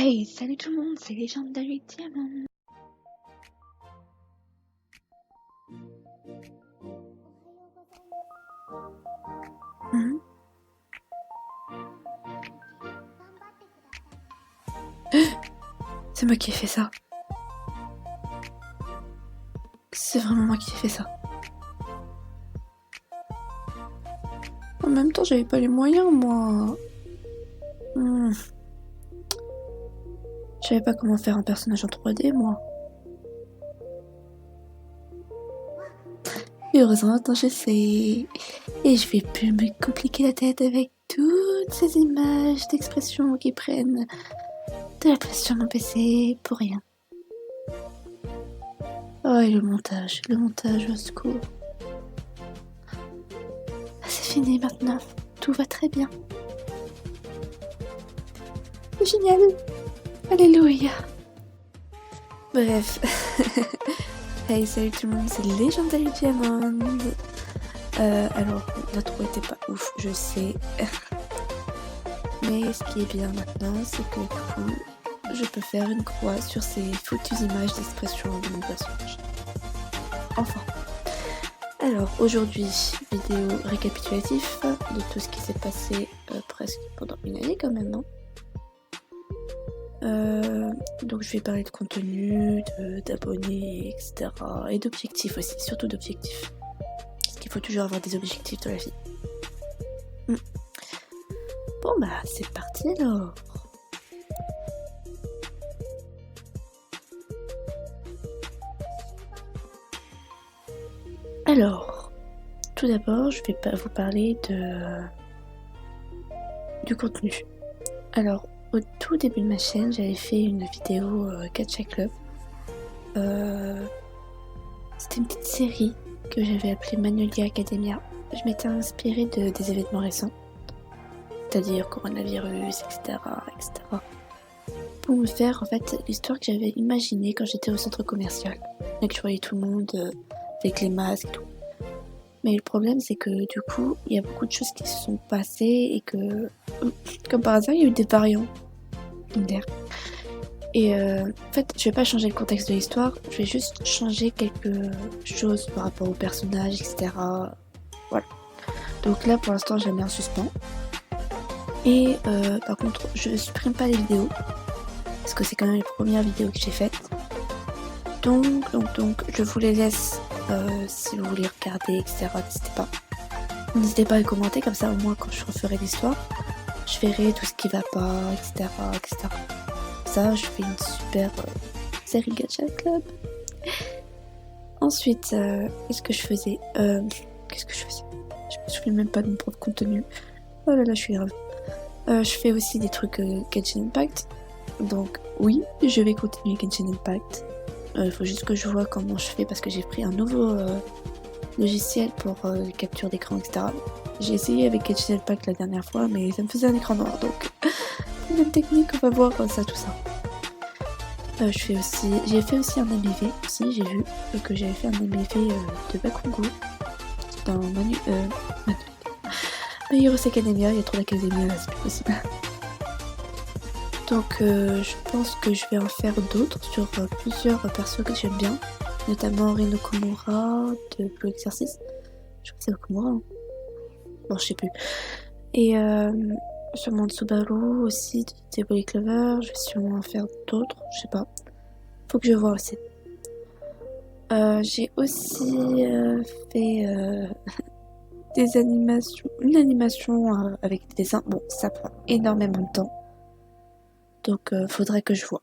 Hey, salut tout le monde, c'est Legendary Diamond. Mhm. C'est moi qui ai fait ça. C'est vraiment moi qui ai fait ça. En même temps, j'avais pas les moyens, moi. Hmm. Je savais pas comment faire un personnage en 3D, moi. Et heureusement, maintenant je sais. Et je vais plus me compliquer la tête avec toutes ces images d'expression qui prennent de la place sur mon PC pour rien. Oh, et le montage au secours. C'est fini maintenant, tout va très bien. C'est génial. Alléluia. Bref. Hey, salut tout le monde, c'est Legendary Diamond. Alors, l'intro était pas ouf, je sais. Mais ce qui est bien maintenant, c'est que du coup, je peux faire une croix sur ces foutues images d'expression de mon personnage. Enfin. Alors, aujourd'hui, vidéo récapitulatif de tout ce qui s'est passé presque pendant une année quand même, non ? Donc je vais parler de contenu, d'abonnés, etc. Et d'objectifs aussi, surtout d'objectifs. Parce qu'il faut toujours avoir des objectifs dans la vie. Bon bah c'est parti alors. Alors, tout d'abord je vais vous parler du contenu. Alors, au tout début de ma chaîne, j'avais fait une vidéo Gacha Club. C'était une petite série que j'avais appelée Magnolia Academia. Je m'étais inspirée des événements récents, c'est-à-dire coronavirus, etc., etc. Pour me faire en fait l'histoire que j'avais imaginée quand j'étais au centre commercial, et que je voyais tout le monde avec les masques et tout. Mais le problème c'est que du coup, il y a beaucoup de choses qui se sont passées et que, comme par hasard, il y a eu des variants d'air. Et en fait, je vais pas changer le contexte de l'histoire, je vais juste changer quelque chose par rapport au personnage, etc. Voilà. Donc là, pour l'instant, j'ai mis en suspens. Et par contre, je supprime pas les vidéos, parce que c'est quand même les premières vidéos que j'ai faites. Donc, je vous les laisse si vous voulez regarder, etc. N'hésitez pas. N'hésitez pas à commenter, comme ça au moins quand je referai l'histoire, je verrai tout ce qui va pas, etc. etc. Ça, je fais une super série Gacha Club. Ensuite, qu'est-ce que je faisais Je me souviens même pas de mon propre contenu. Oh là là, je suis grave. Je fais aussi des trucs Genshin Impact. Donc oui, je vais continuer Genshin Impact. Faut juste que je vois comment je fais parce que j'ai pris un nouveau logiciel pour capture d'écran, etc. J'ai essayé avec Genshin Impact la dernière fois, mais ça me faisait un écran noir. Donc, même technique, on va voir ça, tout ça. J'ai fait aussi un ABV aussi, j'ai vu que j'avais fait un ABV de Bakugo dans My Hero Academia, il y a trop d'académia là, c'est plus possible. Donc je pense que je vais en faire d'autres sur plusieurs persos que j'aime bien, notamment Rino Komura de Blue Exercice. Je crois que c'est Okumura. Hein. Bon, je sais plus. Et sûrement de Subaru aussi, de Table Clover. Je vais sûrement en faire d'autres, je sais pas. Faut que je vois aussi. J'ai aussi fait des animations, une animation avec des dessins. Bon, ça prend énormément de temps. Donc faudrait que je vois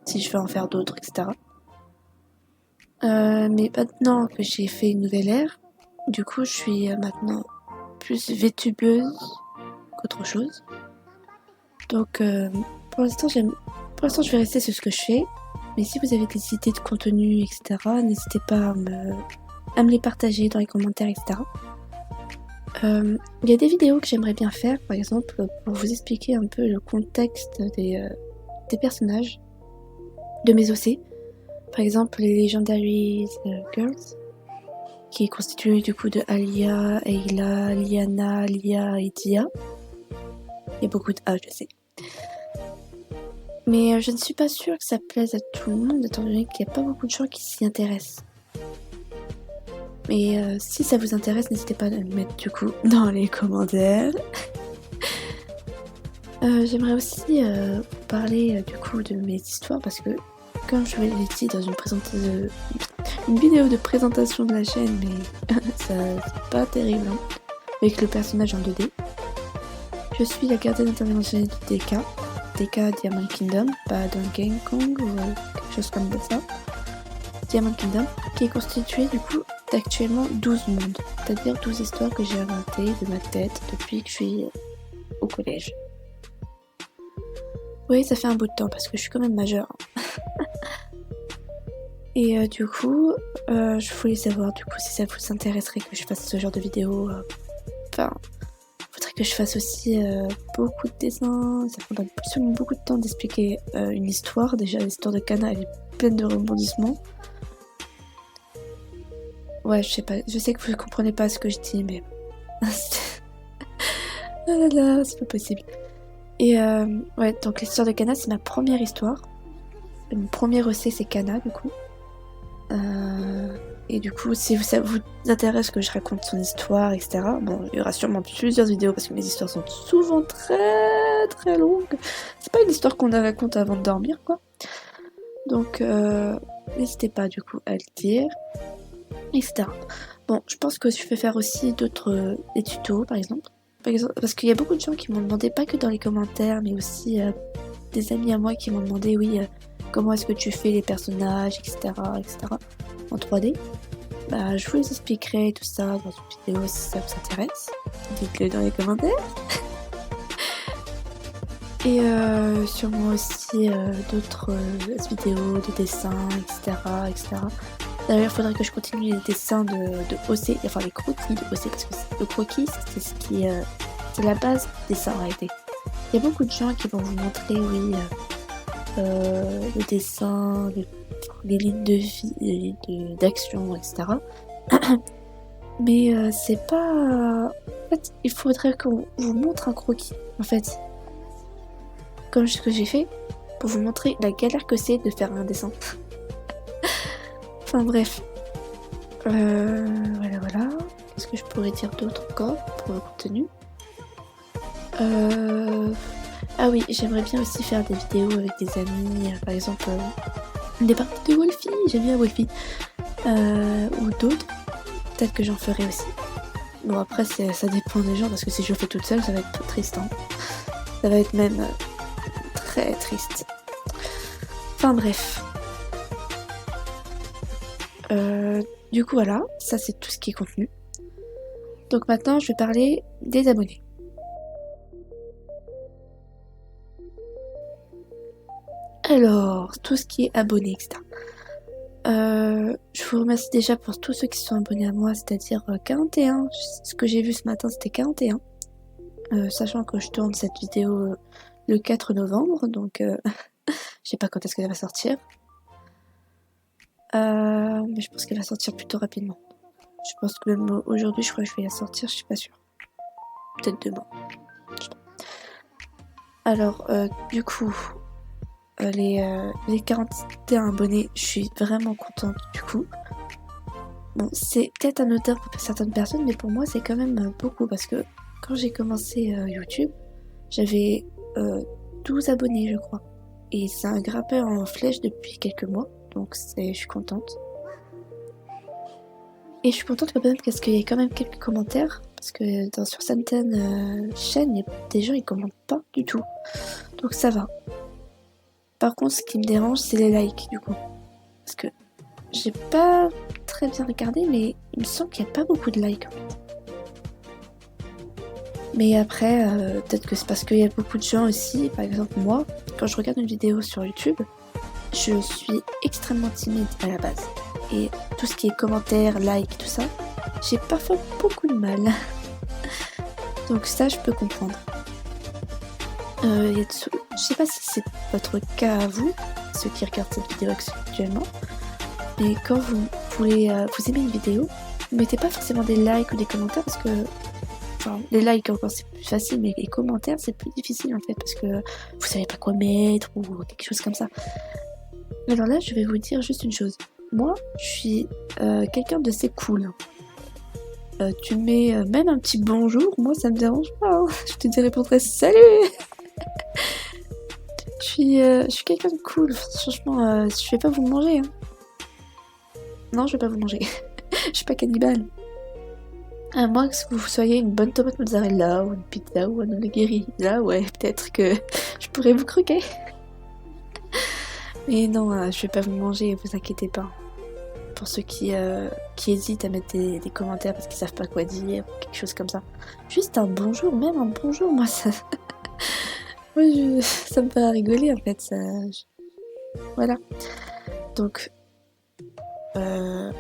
si je vais en faire d'autres, etc. Mais maintenant que j'ai fait une nouvelle ère, du coup je suis maintenant plus VTubeuse qu'autre chose. Donc pour l'instant je vais rester sur ce que je fais. Mais si vous avez des idées de contenu, etc., n'hésitez pas à me les partager dans les commentaires, etc. Il y a des vidéos que j'aimerais bien faire, par exemple, pour vous expliquer un peu le contexte des personnages de mes OC. Par exemple, les Legendary Girls, qui est constitué du coup de Alia, Ayla, Liana, Lia et Dia. Il y a beaucoup de A, je sais. Mais je ne suis pas sûre que ça plaise à tout le monde, étant donné qu'il n'y a pas beaucoup de gens qui s'y intéressent. Mais si ça vous intéresse, n'hésitez pas à le mettre du coup dans les commentaires. J'aimerais aussi parler du coup de mes histoires parce que comme je vous l'ai dit dans une vidéo de présentation de la chaîne, mais ça c'est pas terrible hein, avec le personnage en 2D. Je suis la gardienne interventionnelle du DK Diamond Kingdom, pas Donkey Kong ou quelque chose comme ça. Diamond Kingdom, qui est constitué du coup d'actuellement 12 mondes, c'est-à-dire 12 histoires que j'ai inventées de ma tête depuis que je suis au collège. Oui, ça fait un bout de temps parce que je suis quand même majeure. Et du coup, je voulais savoir du coup si ça vous intéresserait que je fasse ce genre de vidéo. Enfin, faudrait que je fasse aussi beaucoup de dessins. Ça prendra absolument beaucoup de temps d'expliquer une histoire. Déjà, l'histoire de Kana, elle est pleine de rebondissements. Ouais, je sais pas. Je sais que vous ne comprenez pas ce que je dis, mais ah là là, c'est pas possible. Et ouais, donc l'histoire de Kana, c'est ma première histoire. Mon premier essai, c'est Kana, du coup. Et du coup, si ça vous intéresse que je raconte son histoire, etc., bon, il y aura sûrement plusieurs vidéos parce que mes histoires sont souvent très très longues. C'est pas une histoire qu'on raconte avant de dormir, quoi. Donc, n'hésitez pas, du coup, à le dire, etc. Bon, je pense que je vais faire aussi d'autres des tutos, par exemple, parce qu'il y a beaucoup de gens qui m'ont demandé, pas que dans les commentaires, mais aussi des amis à moi qui m'ont demandé, oui, comment est-ce que tu fais les personnages, etc., en 3D. Bah, je vous les expliquerai tout ça dans une vidéo si ça vous intéresse. Dites-le dans les commentaires. Et sûrement aussi d'autres vidéos de dessins, etc., etc. D'ailleurs, il faudrait que je continue les dessins de OC, enfin les croquis de OC, parce que le croquis, c'est ce qui c'est la base des dessins en réalité. Il y a beaucoup de gens qui vont vous montrer, oui, le dessin, les lignes de vie, les lignes d'action, etc. Mais c'est pas... En fait, il faudrait qu'on vous montre un croquis, en fait. Comme ce que j'ai fait, pour vous montrer la galère que c'est de faire un dessin. Enfin bref. Voilà. Qu'est-ce que je pourrais dire d'autre encore pour le contenu? Ah oui, j'aimerais bien aussi faire des vidéos avec des amis, par exemple des parties de Wolfie, j'aime bien Wolfie, ou d'autres, peut-être que j'en ferai aussi. Bon après ça dépend des gens, parce que si je le fais toute seule ça va être triste, hein. Ça va être même très triste. Enfin bref. Du coup voilà, ça c'est tout ce qui est contenu. Donc maintenant je vais parler des abonnés. Alors, tout ce qui est abonné, etc. Je vous remercie déjà pour tous ceux qui sont abonnés à moi, c'est-à-dire 41. Ce que j'ai vu ce matin, c'était 41. Sachant que je tourne cette vidéo le 4 novembre, donc je sais pas quand est-ce qu'elle va sortir. Mais je pense qu'elle va sortir plutôt rapidement. Je pense que même aujourd'hui, je crois que je vais la sortir, je suis pas sûre. Peut-être demain. Alors, du coup... les 41 abonnés, je suis vraiment contente du coup. Bon, c'est peut-être anodin pour certaines personnes, mais pour moi c'est quand même beaucoup parce que quand j'ai commencé YouTube, j'avais 12 abonnés je crois. Et c'est un grimpeur en flèche depuis quelques mois, donc je suis contente. Et je suis contente quand même parce qu'il y a quand même quelques commentaires, parce que sur certaines chaînes, il y a des gens ils commentent pas du tout. Donc ça va. Par contre, ce qui me dérange, c'est les likes, du coup. Parce que j'ai pas très bien regardé, mais il me semble qu'il n'y a pas beaucoup de likes, en fait. Mais après, peut-être que c'est parce qu'il y a beaucoup de gens aussi. Par exemple, moi, quand je regarde une vidéo sur YouTube, je suis extrêmement timide à la base. Et tout ce qui est commentaires, likes, tout ça, j'ai parfois beaucoup de mal. Donc ça, je peux comprendre. Je sais pas si c'est votre cas à vous, ceux qui regardent cette vidéo actuellement, mais quand vous voulez vous aimez une vidéo, vous mettez pas forcément des likes ou des commentaires parce que Enfin, les likes encore c'est plus facile, mais les commentaires c'est plus difficile en fait parce que vous savez pas quoi mettre ou quelque chose comme ça. Alors là, je vais vous dire juste une chose. Moi, je suis quelqu'un de assez cool. Tu mets même un petit bonjour, moi ça me dérange pas. Hein. Je te répondrai salut. Je suis quelqu'un de cool. Franchement, je vais pas vous manger. Hein. Non, je vais pas vous manger. Je suis pas cannibale. À moins que vous soyez une bonne tomate mozzarella ou une pizza ou un onigiri. Là, ouais, peut-être que je pourrais vous croquer. Mais non, je vais pas vous manger, vous inquiétez pas. Pour ceux qui hésitent à mettre des commentaires parce qu'ils savent pas quoi dire, ou quelque chose comme ça. Juste un bonjour, même un bonjour, moi ça... moi, ça me fait rigoler en fait. Voilà. Donc, je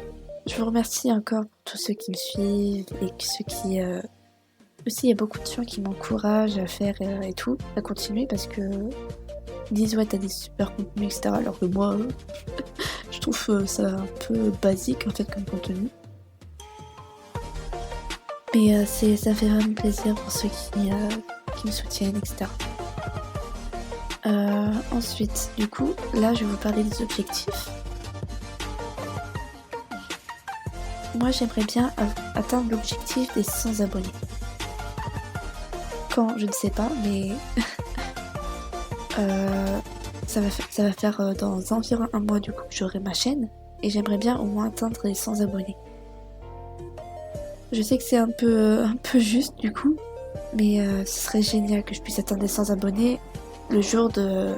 vous remercie encore pour tous ceux qui me suivent et ceux qui... Aussi, il y a beaucoup de gens qui m'encouragent à faire et tout, à continuer parce que... Ils disent ouais t'as des super contenus etc. Alors que moi je trouve ça un peu basique en fait comme contenu. Mais ça fait vraiment plaisir pour ceux qui me soutiennent etc. Ensuite du coup là je vais vous parler des objectifs. Moi j'aimerais bien atteindre l'objectif des 100 abonnés. Quand je ne sais pas mais... ça va faire dans environ un mois du coup que j'aurai ma chaîne et j'aimerais bien au moins atteindre les 100 abonnés. Je sais que c'est un peu juste du coup, mais ce serait génial que je puisse atteindre les 100 abonnés le jour de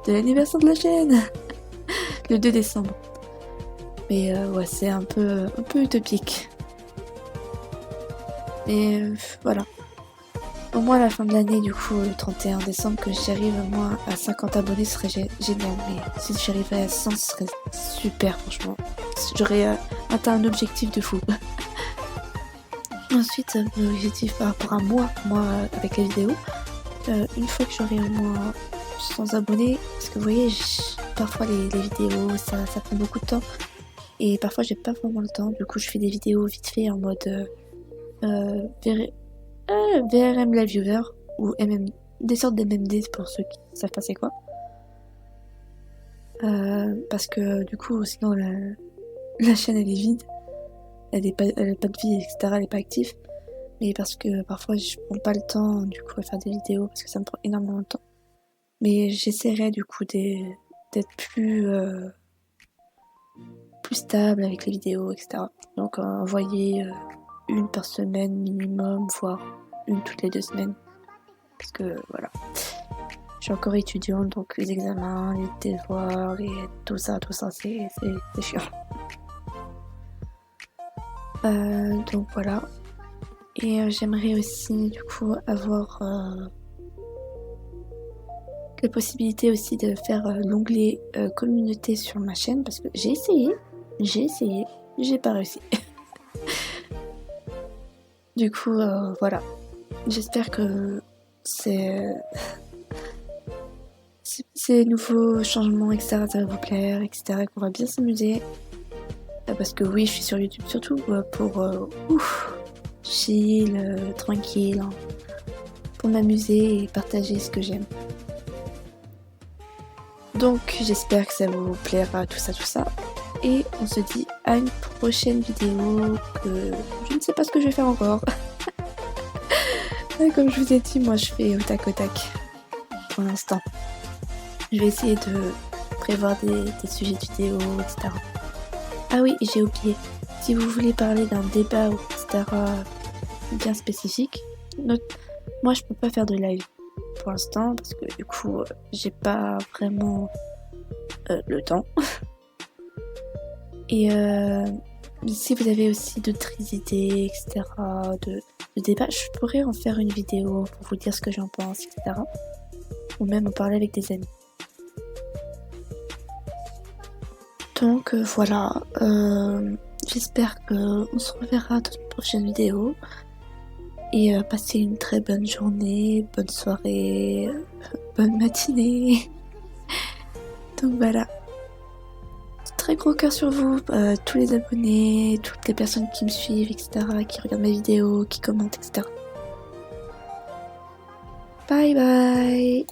l'anniversaire de la chaîne, le 2 décembre. Mais ouais, c'est un peu utopique. Mais voilà. Au moins à la fin de l'année, du coup, le 31 décembre, que j'arrive moi à 50 abonnés, ce serait génial. Mais si j'arrivais à 100, ce serait super, franchement. J'aurais atteint un objectif de fou. Ensuite, mon objectif par rapport à moi avec les vidéos, une fois que j'aurai au moins 100 abonnés, parce que vous voyez, parfois les vidéos, ça prend beaucoup de temps. Et parfois, j'ai pas vraiment le temps. Du coup, je fais des vidéos vite fait en mode... VRM Live Viewer ou des sortes d'MMD pour ceux qui savent pas c'est quoi. Parce que du coup sinon la chaîne elle est vide, elle a pas de vie etc, elle est pas active. Mais parce que parfois je prends pas le temps du coup à faire des vidéos parce que ça me prend énormément de temps. Mais j'essaierai du coup d'être plus stable avec les vidéos etc. Donc envoyer une par semaine minimum, voire une toutes les 2 semaines. Parce que voilà. Je suis encore étudiante, donc les examens, les devoirs, tout ça, c'est chiant. Donc voilà. Et j'aimerais aussi du coup avoir la possibilité aussi de faire l'onglet communauté sur ma chaîne parce que j'ai essayé, j'ai pas réussi. Du coup, voilà. J'espère que ces nouveaux changements, etc., ça va vous plaire, etc., qu'on va bien s'amuser. Parce que oui, je suis sur YouTube surtout pour chill, tranquille, hein, pour m'amuser et partager ce que j'aime. Donc, j'espère que ça vous plaira, tout ça. Et on se dit à une prochaine vidéo que je ne sais pas ce que je vais faire encore. Comme je vous ai dit, moi je fais au tac pour l'instant. Je vais essayer de prévoir des sujets de vidéo, etc. Ah oui, j'ai oublié. Si vous voulez parler d'un débat, etc. bien spécifique, moi je peux pas faire de live pour l'instant parce que du coup j'ai pas vraiment le temps. Et si vous avez aussi d'autres idées, etc., de débat, je pourrais en faire une vidéo pour vous dire ce que j'en pense, etc. Ou même en parler avec des amis. Donc voilà, j'espère qu'on se reverra dans une prochaine vidéo. Et passez une très bonne journée, bonne soirée, bonne matinée. Donc voilà. Très gros cœur sur vous, tous les abonnés, toutes les personnes qui me suivent, etc., qui regardent mes vidéos, qui commentent, etc. Bye bye.